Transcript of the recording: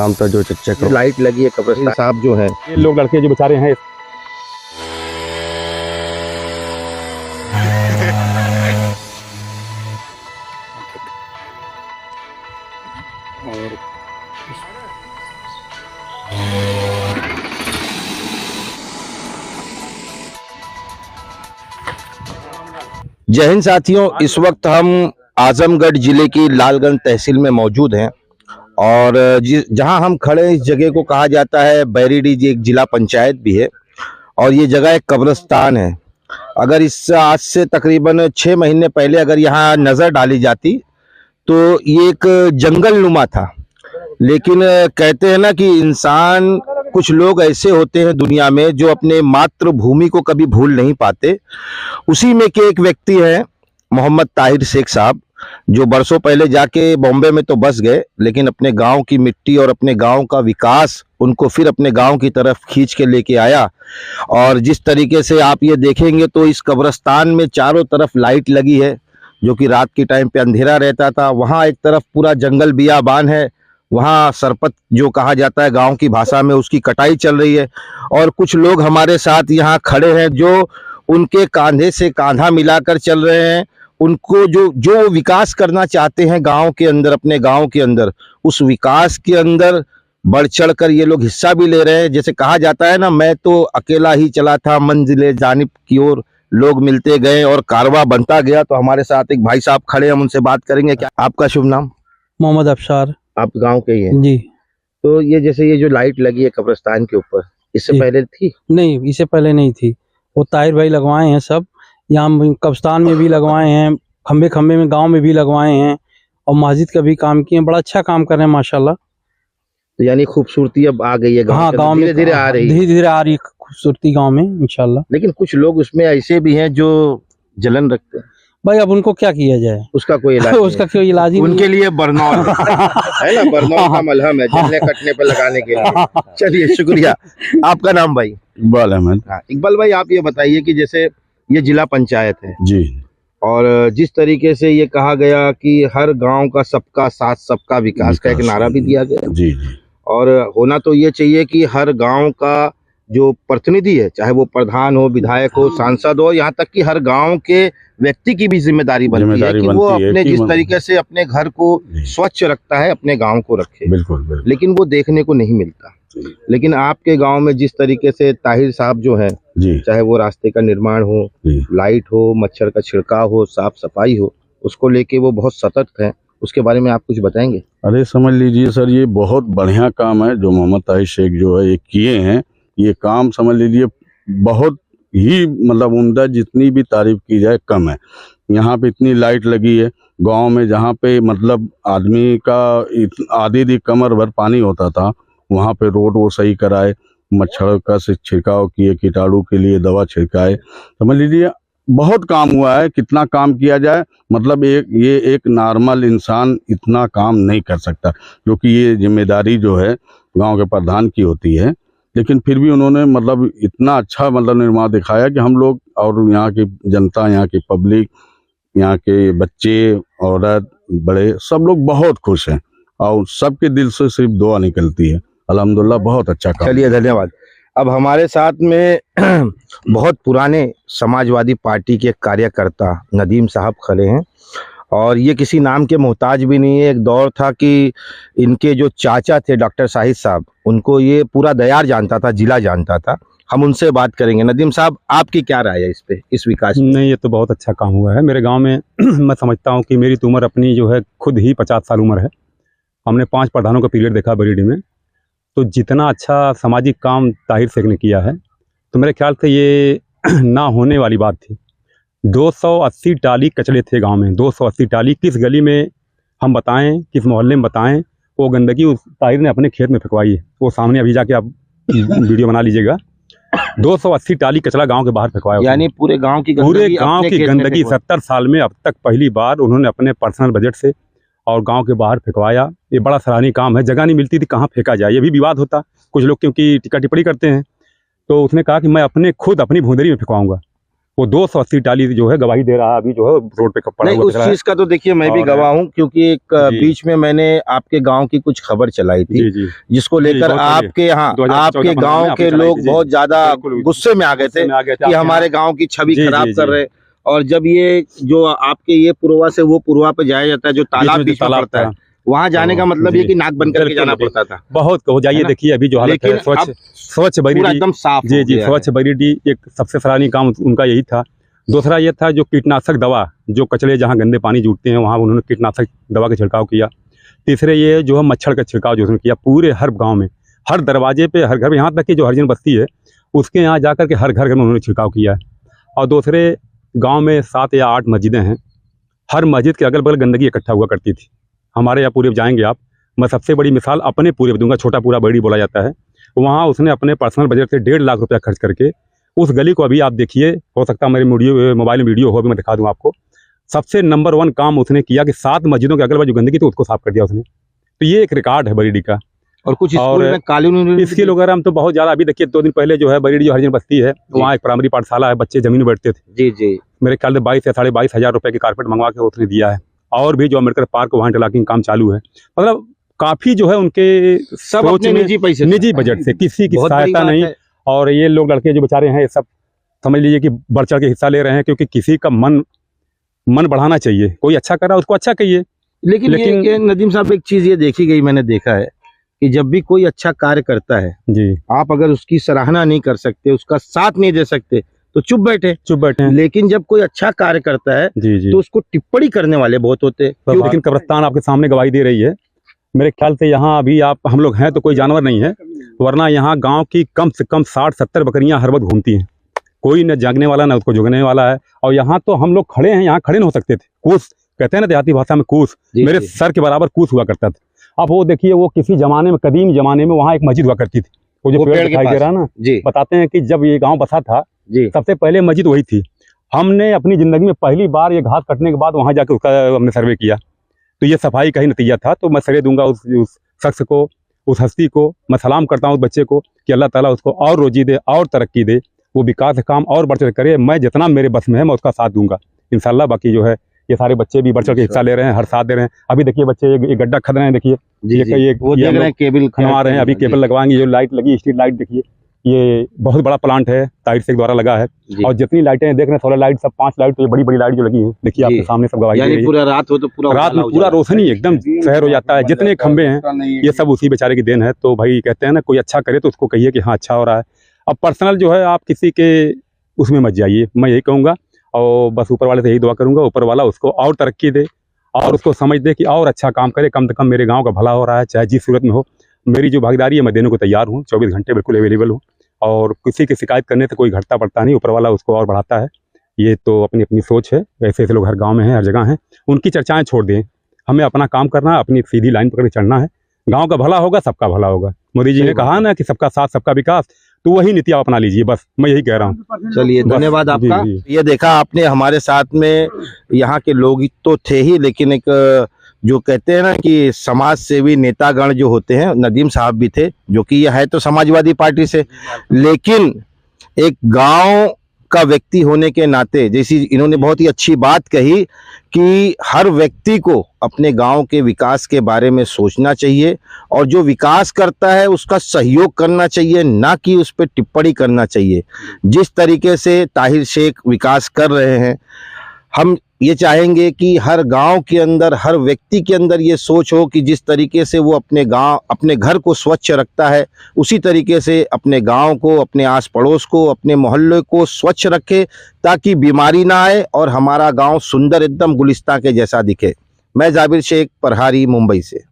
काम था जो चेक करो। लाइट लगी है कब्रिस्तान साहब जो है, ये लोग लड़के जो बेचारे हैं जय हिंद साथियों। इस वक्त हम आजमगढ़ जिले की लालगंज तहसील में मौजूद हैं और जहां हम खड़े हैं इस जगह को कहा जाता है बैरीडीह, जी एक जिला पंचायत भी है और ये जगह एक कब्रिस्तान है। अगर इस आज से तकरीबन 6 महीने पहले अगर यहाँ नज़र डाली जाती तो ये एक जंगल नुमा था, लेकिन कहते हैं ना कि इंसान, कुछ लोग ऐसे होते हैं दुनिया में जो अपने मातृभूमि को कभी भूल नहीं पाते। उसी में के एक व्यक्ति हैं मोहम्मद ताहिर शेख साहब, जो बरसों पहले जाके बॉम्बे में तो बस गए, लेकिन अपने गांव की मिट्टी और अपने गांव का विकास उनको फिर अपने गांव की तरफ खींच के लेके आया। और जिस तरीके से आप ये देखेंगे तो इस कब्रिस्तान में चारों तरफ लाइट लगी है, जो कि रात के टाइम पे अंधेरा रहता था। वहाँ एक तरफ पूरा जंगल बियाबान है, वहाँ सरपत जो कहा जाता है गांव की भाषा में, उसकी कटाई चल रही है। और कुछ लोग हमारे साथ यहाँ खड़े हैं जो उनके कांधे से कांधा मिलाकर चल रहे हैं। उनको जो विकास करना चाहते हैं गांव के अंदर, अपने गांव के अंदर, उस विकास के अंदर बढ़ चढ़ कर ये लोग हिस्सा भी ले रहे हैं। जैसे कहा जाता है ना, मैं तो अकेला ही चला था मंजिले जानिब की ओर, लोग मिलते गए और कारवां बनता गया। तो हमारे साथ एक भाई साहब खड़े हैं, हम उनसे बात करेंगे। क्या आपका शुभ नाम? मोहम्मद अफशार। आप गांव के ही हैं? जी। तो ये जैसे ये जो लाइट लगी है कब्रिस्तान के ऊपर, इससे पहले थी? नहीं, इससे पहले नहीं थी। वो ताहिर भाई लगवाए हैं सब, यहाँ कब्रिस्तान में भी लगवाए हैं, खम्बे खम्बे में गांव में भी लगवाए हैं और मस्जिद का भी काम किए हैं। बड़ा अच्छा काम कर रहे हैं माशाल्लाह। तो यानी खूबसूरती अब आ गई है गांव? हाँ, गांव में धीरे धीरे आ रही है, धीरे धीरे आ रही है खूबसूरती गांव में इंशाल्लाह। लेकिन कुछ लोग उसमें ऐसे भी हैं जो जलन रखते हैं। भाई अब उनको क्या किया जाए, उसका कोई इलाज उसका कोई इलाज ही उनके लिए बरनौल है ना, बरनौल का मलहम है जलने कटने पे लगाने के लिए। चलिए शुक्रिया। आपका नाम भाई? इकबाल अहमद। हाँ, इकबाल भाई, आप ये बताइए कि जैसे ये जिला पंचायत है जी, और जिस तरीके से ये कहा गया कि हर गांव का सबका साथ सबका विकास का एक नारा भी दिया गया जी जी, और होना तो ये चाहिए कि हर गांव का जो प्रतिनिधि है, चाहे वो प्रधान हो, विधायक हो, सांसद हो, यहाँ तक कि हर गांव के व्यक्ति की भी जिम्मेदारी बनती है कि वो अपने जिस तरीके से अपने घर को स्वच्छ रखता है, अपने गांव को रखे। बिल्कुल बिल्कुल। लेकिन वो देखने को नहीं मिलता। लेकिन आपके गांव में जिस तरीके से ताहिर साहब जो हैं, चाहे वो रास्ते का निर्माण हो, लाइट हो, मच्छर का छिड़काव हो, साफ सफाई हो, उसको लेके वो बहुत सतर्क हैं। उसके बारे में आप कुछ बताएंगे? अरे समझ लीजिए सर, ये बहुत बढ़िया काम है जो मोहम्मद ताहिर शेख जो है ये किए हैं। ये काम समझ लीजिए बहुत ही मतलब उम्दा, जितनी भी तारीफ की जाए कम है। यहाँ पे इतनी लाइट लगी है गांव में, जहाँ पे मतलब आदमी का आधी कमर भर पानी होता था, वहाँ पे रोड वो सही कराए, मच्छर का से छिड़काव किए, कीटाणु के लिए दवा छिड़काए। समझ लीजिए बहुत काम हुआ है। कितना काम किया जाए, मतलब ये एक नॉर्मल इंसान इतना काम नहीं कर सकता, क्योंकि ये जिम्मेदारी जो है गांव के प्रधान की होती है। लेकिन फिर भी उन्होंने मतलब इतना अच्छा मतलब निर्माण दिखाया कि हम लोग और यहाँ की जनता, यहाँ की पब्लिक, यहाँ के बच्चे, औरत, बड़े, सब लोग बहुत खुश हैं और सबके दिल से सिर्फ दुआ निकलती है। अल्हम्दुलिल्लाह बहुत अच्छा काम। चलिए धन्यवाद। अब हमारे साथ में बहुत पुराने समाजवादी पार्टी के कार्यकर्ता नदीम साहब खड़े हैं और ये किसी नाम के मोहताज भी नहीं है। एक दौर था कि इनके जो चाचा थे डॉक्टर शाहिद साहब, उनको ये पूरा दयार जानता था, जिला जानता था। हम उनसे बात करेंगे। नदीम साहब, आपकी क्या राय है इस पे, इस विकास पे? नहीं, ये तो बहुत अच्छा काम हुआ है मेरे गांव में। मैं समझता हूं कि मेरी तो उम्र अपनी जो है खुद ही 50 साल उम्र है। हमने 5 प्रधानों का पीरियड देखा बैरीडीह में, तो जितना अच्छा सामाजिक काम ताहिर शेख ने किया है, तो मेरे ख्याल से ये ना होने वाली बात थी। 280 टाली कचड़े थे गांव में, 280 टाली। किस गली में हम बताएं, किस मोहल्ले में बताएं, वो गंदगी उस ताहिर ने अपने खेत में फेंकवाई है। वो सामने अभी जाके आप वीडियो बना लीजिएगा। 280 टाली कचरा गांव के बाहर फेंकवाया, यानी पूरे गांव की गंदगी 70 साल में अब तक पहली बार उन्होंने अपने पर्सनल बजट से और गांव के बाहर फेंकवाया। ये बड़ा सराहनीय काम है। जगह नहीं मिलती थी, कहाँ फेंका जाए, ये भी विवाद होता। कुछ लोग क्योंकि टीका टिप्पणी करते हैं, तो उसने कहा कि मैं खुद अपनी भूंदरी में फेंकवाऊंगा। वो 280 टाली जो है गवाही दे रहा है, अभी जो है रोड पे पड़ा नहीं, हुआ उस दिख रहा है। चीज का तो देखिए मैं भी और- गवाह हूँ, क्योंकि एक जी। बीच में मैंने आपके गांव की कुछ खबर चलाई थी, जी जी जिसको जी, लेकर बहुत पहले, आपके यहाँ 2014-15 आपके में गांव आपने के चलाई लोग थी, जी। बहुत ज्यादा बिल्कुल, गुस्से में आ गए थे गुस्से में आ गए थे कि आपके हमारे यहाँ। गांव की छवि जी, खराब जी, कर जी। रहे हैं। और जब ये जो आपके ये पूर्वा से वो पूर्वा पे जाया जाता है, जो तालाब जो बीच में तालाब पड़ता है, था, वहां जाने का मतलब ये जी, कि नाक बंद करके बिल्कुल, जाना बिल्कुल। पड़ता था, बहुत हो है जाइए, ना? देखिए अभी जो हालत लेकिन है, स्वच्छ अब स्वच्छ पूरा बरेली। एकदम साफ जी हो जी, गया स्वच्छ है। बरेली एक सबसे सराहनीय काम उनका यही था। दूसरा ये था जो कीटनाशक दवा, जो कचरे जहाँ गंदे पानी जुटते हैं वहाँ उन्होंने कीटनाशक दवा का छिड़काव किया। तीसरे ये जो है मच्छर का छिड़काव जो उन्होंने किया पूरे हर गांव में, हर दरवाजे पे, हर घर में, यहाँ तक कि जो हरिजन बस्ती है उसके यहाँ जा कर के हर घर घर में उन्होंने छिड़काव किया है। और दूसरे गांव में 7 या 8 मस्जिदें हैं, हर मस्जिद के अगल बगल गंदगी इकट्ठा हुआ करती थी। हमारे यहाँ पूरे जाएंगे आप, मैं सबसे बड़ी मिसाल अपने पूरे दूंगा, छोटा पूरा बड़ी बोला जाता है, वहाँ उसने अपने पर्सनल बजट से 1.5 लाख रुपया खर्च करके उस गली को, अभी आप देखिए, हो सकता है मेरे मोबाइल में वीडियो हो, अभी मैं दिखा दूँ आपको, सबसे नंबर 1 काम उसने किया कि 7 मस्जिदों के अगल बगल जो गंदगी थी उसको साफ कर दिया उसने। तो ये एक रिकॉर्ड है बरेली का। और कुछ और स्कूल में कालीन इसके लोग हम तो बहुत ज़्यादा, अभी देखिए 2 दिन पहले जो है बरेली जो हरिजन बस्ती है वहाँ एक प्राइमरी पाठशाला है, बच्चे जमीन में बैठते थे, जी जी, मेरे ख्याल से 22 या 22.5 हज़ार रुपये की कारपेट मंगवा के उसने दिया है। और भी जो अम्बेडकर पार्क वहाँ इंटरलॉकिंग काम चालू है। मतलब काफ़ी जो है उनके सब सोच अपने में निजी पैसे से। निजी बजट से, किसी की बहुत बड़ी सहायता बात नहीं। है। और ये लोग लड़के जो बेचारे हैं ये सब समझ लीजिए कि बढ़ चढ़ के हिस्सा ले रहे हैं, क्योंकि किसी का मन बढ़ाना चाहिए, कोई अच्छा कर रहा है उसको अच्छा कहिए। लेकिन ये नदीम साहब, एक चीज ये देखी गई, मैंने देखा है कि जब भी कोई अच्छा कार्य करता है, जी, आप अगर उसकी सराहना नहीं कर सकते, उसका साथ नहीं दे सकते, तो चुप बैठे। चुप बैठे हैं। लेकिन जब कोई अच्छा कार्य करता है जी जी, तो उसको टिप्पणी करने वाले बहुत होते हैं। तो लेकिन कब्रिस्तान आपके सामने गवाही दे रही है। मेरे ख्याल से यहाँ अभी हम लोग हैं तो कोई जानवर नहीं है, वरना यहाँ गांव की कम से कम 60-70 बकरियां हर वक्त घूमती हैं। कोई न जागने वाला न उसको जुगने वाला है। और यहाँ तो हम लोग खड़े हैं, यहाँ खड़े न हो सकते थे। कूस कहते हैं ना देहाती भाषा में, कूस जी, मेरे जी। सर के बराबर कूस हुआ करता था। अब वो देखिए, वो किसी जमाने में, कदीम जमाने में वहाँ एक मस्जिद हुआ करती थी, वो जो वो पेड़ पेड़ के दिखाई दे पास। रहा है ना, जी बताते हैं कि जब ये गाँव बसा था जी, सबसे पहले मस्जिद वही थी। हमने अपनी ज़िंदगी में पहली बार ये घास कटने के बाद वहाँ जाकर उसका हमने सर्वे किया, तो ये सफाई का ही नतीजा था। तो मैं सरे दूंगा उस शख्स को, उस हस्ती को। मैं सलाम करता हूँ उस बच्चे को कि अल्लाह ताला उसको और रोजी दे और तरक्की दे, वो विकास का काम और बढ़ चढ़ करे। मैं जितना मेरे बस में है मैं उसका साथ दूंगा इंशाल्लाह। बाकी जो है ये सारे बच्चे भी बढ़ चढ़ के हिस्सा ले रहे हैं, हर साथ दे रहे हैं। अभी देखिए बच्चे ये गड्ढा खद रहे हैं, देखिए जी ये जी। वो ये देख हम रहे हैं, केबल खनवा रहे हैं, अभी केबल लगवाएंगे। जो लाइट लगी, स्ट्रीट लाइट, देखिए ये बहुत बड़ा प्लांट है, ताहिर शेख द्वारा लगा है। जी। और जितनी लाइटें देख रहे हैं, सोलर लाइट, सब 5 लाइट, तो ये बड़ी बड़ी लाइट जो लगी हैं, देखिए जी। आपके सामने सब गवाही दे रही यानी है। पूरा रात हो तो पूरा रात में उजाला पूरा उजाला। रोशनी एकदम शहर हो जाता है। जितने खंबे हैं ये सब उसी बेचारे की देन है। तो भाई कहते हैं ना, कोई अच्छा करे तो उसको कहिए कि हाँ अच्छा हो रहा है। अब पर्सनल जो है आप किसी के उसमें मत जाइए, मैं यही कहूँगा। और बस ऊपर वाले से यही दुआ करूँगा, ऊपर वाला उसको और तरक्की दे और उसको समझ दे कि और अच्छा काम करे। कम से कम मेरे गाँव का भला हो रहा है, चाहे जिस सूरत में हो। मेरी जो भागीदारी है मैं देने को तैयार हूँ, 24 घंटे बिल्कुल अवेलेबल हूँ। और किसी की शिकायत करने से कोई घटता पड़ता नहीं, ऊपर वाला उसको और बढ़ाता है। ये तो अपनी अपनी सोच है। ऐसे ऐसे लोग हर गांव में हैं, हर जगह हैं। उनकी चर्चाएं छोड़ दें, हमें अपना काम करना है, अपनी सीधी लाइन पकड़ के चढ़ना है। गांव का भला होगा, सबका भला होगा। मोदी जी सही ने बात कहा ना कि सबका साथ सबका विकास, तो वही नीति आप अपना लीजिए, बस मैं यही कह रहा हूँ। चलिए, बस, धन्यवाद जी, आपका। जी। ये देखा आपने, हमारे साथ में यहाँ के लोग तो थे ही, लेकिन एक जो कहते हैं ना कि समाज सेवी नेतागण जो होते हैं, नदीम साहब भी थे, जो कि ये है तो समाजवादी पार्टी से, लेकिन एक गांव का व्यक्ति होने के नाते, जैसी इन्होंने बहुत ही अच्छी बात कही कि हर व्यक्ति को अपने गांव के विकास के बारे में सोचना चाहिए और जो विकास करता है उसका सहयोग करना चाहिए, ना कि उस पर टिप्पणी करना चाहिए। जिस तरीके से ताहिर शेख विकास कर रहे हैं, हम ये चाहेंगे कि हर गांव के अंदर, हर व्यक्ति के अंदर ये सोच हो कि जिस तरीके से वो अपने गांव, अपने घर को स्वच्छ रखता है, उसी तरीके से अपने गांव को, अपने आस पड़ोस को, अपने मोहल्ले को स्वच्छ रखे, ताकि बीमारी ना आए और हमारा गांव सुंदर एकदम गुलिस्तान के जैसा दिखे। मैं जाबिर शेख, प्रहारी, मुंबई से।